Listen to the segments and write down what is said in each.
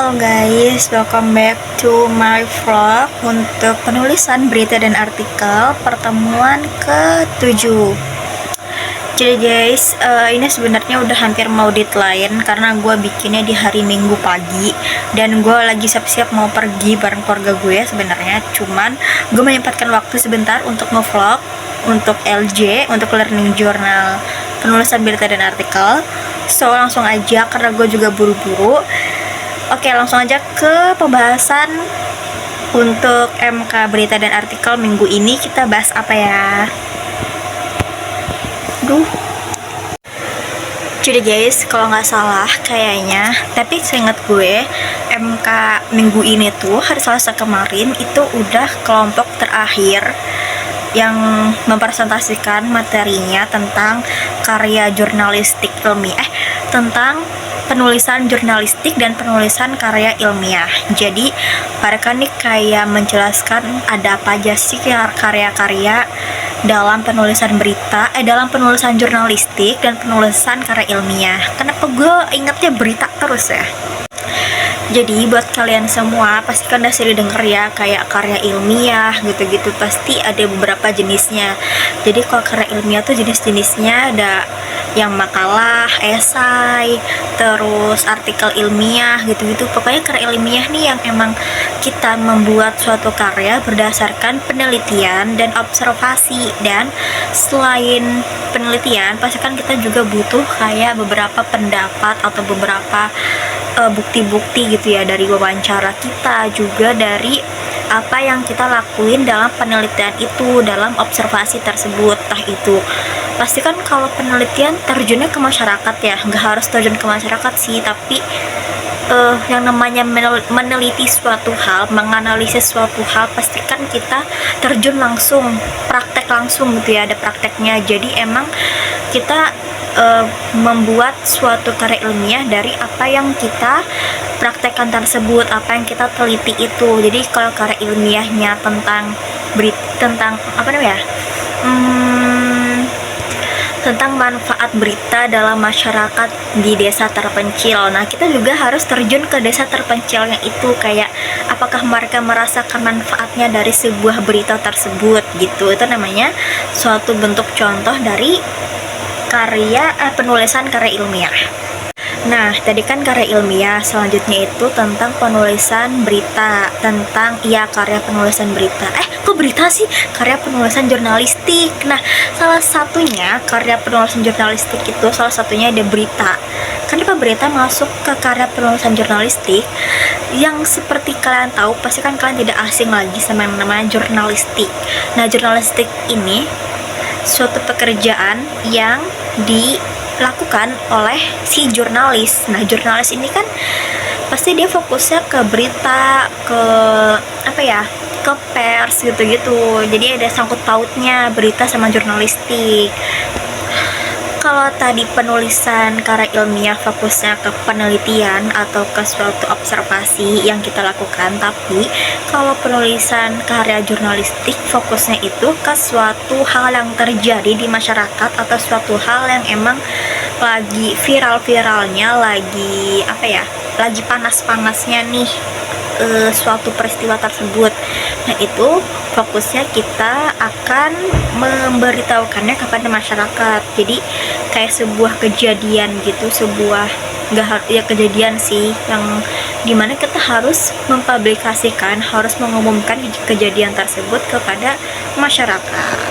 Halo guys, welcome back to my vlog untuk penulisan berita dan artikel pertemuan ke-7. Jadi guys, ini sebenarnya udah hampir mau deadline karena gue bikinnya di hari Minggu pagi dan gue lagi siap-siap mau pergi bareng keluarga gue sebenarnya. Cuman gue menyempatkan waktu sebentar untuk nge-vlog untuk LJ, untuk learning journal penulisan berita dan artikel. So langsung aja karena gue juga buru-buru. Oke, langsung aja ke pembahasan untuk MK berita dan artikel minggu ini. Kita bahas apa ya? Jadi guys, kalau nggak salah kayaknya, tapi seingat gue MK minggu ini tuh hari Selasa kemarin itu udah kelompok terakhir yang mempresentasikan materinya tentang karya jurnalistik ilmiah, tentang penulisan jurnalistik dan penulisan karya ilmiah. Jadi mereka nih kayak menjelaskan ada apa aja sih karya-karya dalam penulisan berita, dalam penulisan jurnalistik dan penulisan karya ilmiah. Kenapa gue ingetnya berita terus ya? Jadi buat kalian semua pasti kan udah sering denger ya kayak karya ilmiah gitu-gitu, pasti ada beberapa jenisnya. Jadi kalau karya ilmiah tuh jenis-jenisnya ada yang makalah, esai, terus artikel ilmiah gitu-gitu. Pokoknya karya ilmiah nih yang emang kita membuat suatu karya berdasarkan penelitian dan observasi. Dan selain penelitian pasti kan kita juga butuh kayak beberapa pendapat atau beberapa bukti-bukti gitu ya, dari wawancara kita, juga dari apa yang kita lakuin dalam penelitian itu, dalam observasi tersebut. Itu pasti kan kalau penelitian terjunnya ke masyarakat ya, nggak harus terjun ke masyarakat sih, tapi yang namanya meneliti suatu hal, menganalisis suatu hal, pastikan kita terjun langsung, praktek langsung gitu ya, ada prakteknya. Jadi emang kita membuat suatu karya ilmiah dari apa yang kita praktekkan tersebut, apa yang kita teliti itu. Jadi kalau karya ilmiahnya tentang apa namanya tentang manfaat berita dalam masyarakat di desa terpencil. Nah, kita juga harus terjun ke desa terpencilnya itu, kayak apakah mereka merasakan manfaatnya dari sebuah berita tersebut gitu. Itu namanya suatu bentuk contoh dari penulisan karya ilmiah. Nah, tadi kan karya ilmiah, selanjutnya itu tentang penulisan berita, tentang karya penulisan berita. Kok berita sih? Karya penulisan jurnalistik. Nah, salah satunya karya penulisan jurnalistik itu salah satunya ada berita. Kenapa berita masuk ke karya penulisan jurnalistik? Yang seperti kalian tahu, pasti kan kalian tidak asing lagi sama yang namanya jurnalistik. Nah, jurnalistik ini suatu pekerjaan yang dilakukan oleh si jurnalis. Nah, jurnalis ini kan pasti dia fokusnya ke berita, ke ke pers gitu-gitu. Jadi ada sangkut pautnya berita sama jurnalistik. Kalau tadi penulisan karya ilmiah fokusnya ke penelitian atau ke suatu observasi yang kita lakukan, tapi kalau penulisan karya jurnalistik fokusnya itu ke suatu hal yang terjadi di masyarakat atau suatu hal yang emang lagi viral-viralnya, lagi panas-panasnya nih suatu peristiwa tersebut. Nah, itu fokusnya kita akan memberitahukannya kepada masyarakat. Jadi kayak sebuah kejadian gitu, kejadian sih yang dimana kita harus mempublikasikan, harus mengumumkan kejadian tersebut kepada masyarakat.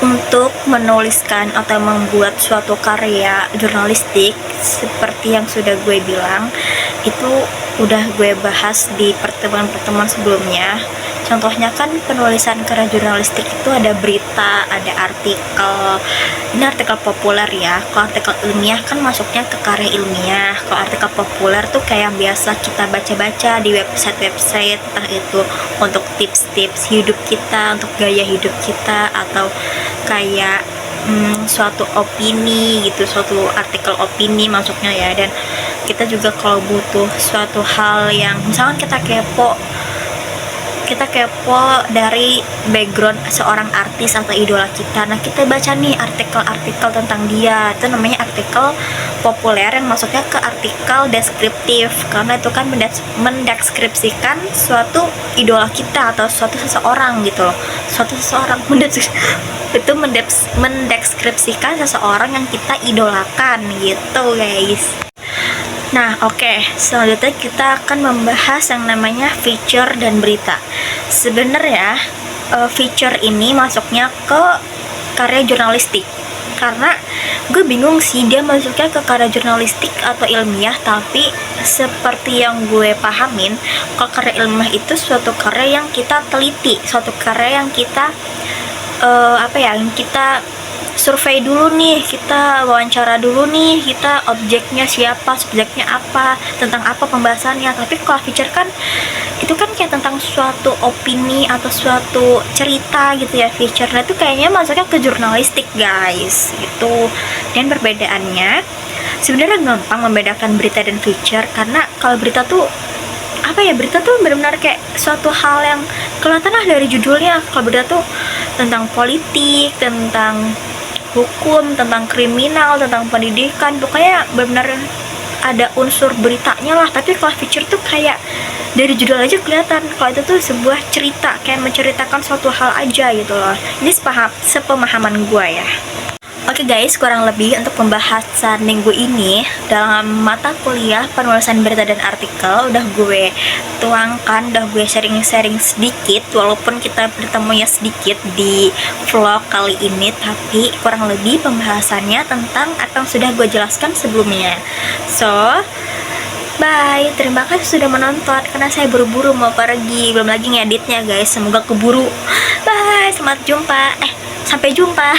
Untuk menuliskan atau membuat suatu karya jurnalistik seperti yang sudah gue bilang, itu udah gue bahas di pertemuan-pertemuan sebelumnya. Contohnya kan penulisan karya jurnalistik itu ada berita, ada artikel. Ini artikel populer ya. Kalau artikel ilmiah kan masuknya ke karya ilmiah. Kalau artikel populer tuh kayak yang biasa kita baca-baca di website-website, entah itu untuk tips-tips hidup kita, untuk gaya hidup kita, atau kayak suatu opini gitu, suatu artikel opini masuknya ya. Dan kita juga kalau butuh suatu hal yang misalkan kita kepo dari background seorang artis atau idola kita, nah kita baca nih artikel-artikel tentang dia, itu namanya artikel populer yang masuknya ke artikel deskriptif, karena itu kan mendeskripsikan suatu idola kita atau suatu seseorang gitu loh. Suatu seseorang itu mendeskripsikan seseorang yang kita idolakan gitu guys. Nah, oke. Selanjutnya kita akan membahas yang namanya feature dan berita. Sebenarnya feature ini masuknya ke karya jurnalistik. Karena gue bingung sih dia masuknya ke karya jurnalistik atau ilmiah, tapi seperti yang gue pahamin, kalau karya ilmiah itu suatu karya yang kita teliti, suatu karya yang kita yang kita survei dulu nih, kita wawancara dulu nih, kita objeknya siapa, subjeknya apa, tentang apa pembahasannya. Tapi kalau feature kan itu kan kayak tentang suatu opini atau suatu cerita gitu ya. Feature nah itu kayaknya masuknya ke jurnalistik guys gitu. Dan perbedaannya sebenarnya gampang membedakan berita dan feature, karena kalau berita tuh berita tuh benar-benar kayak suatu hal yang kelihatan lah dari judulnya. Kalau berita tuh tentang politik, tentang hukum, tentang kriminal, tentang pendidikan, pokoknya benar-benar ada unsur beritanya lah. Tapi kalau feature tuh kayak dari judul aja kelihatan kalau itu tuh sebuah cerita, kayak menceritakan suatu hal aja gitu loh. Ini sepemahaman gue ya. Oke guys, kurang lebih untuk pembahasan minggu ini dalam mata kuliah penulisan berita dan artikel udah gue tuangkan, udah gue sharing-sharing sedikit, walaupun kita bertemunya sedikit di vlog kali ini, tapi kurang lebih pembahasannya tentang apa yang sudah gue jelaskan sebelumnya. So, bye, terima kasih sudah menonton, karena saya buru-buru mau pergi, belum lagi ngeditnya guys, semoga keburu. Bye, sampai jumpa.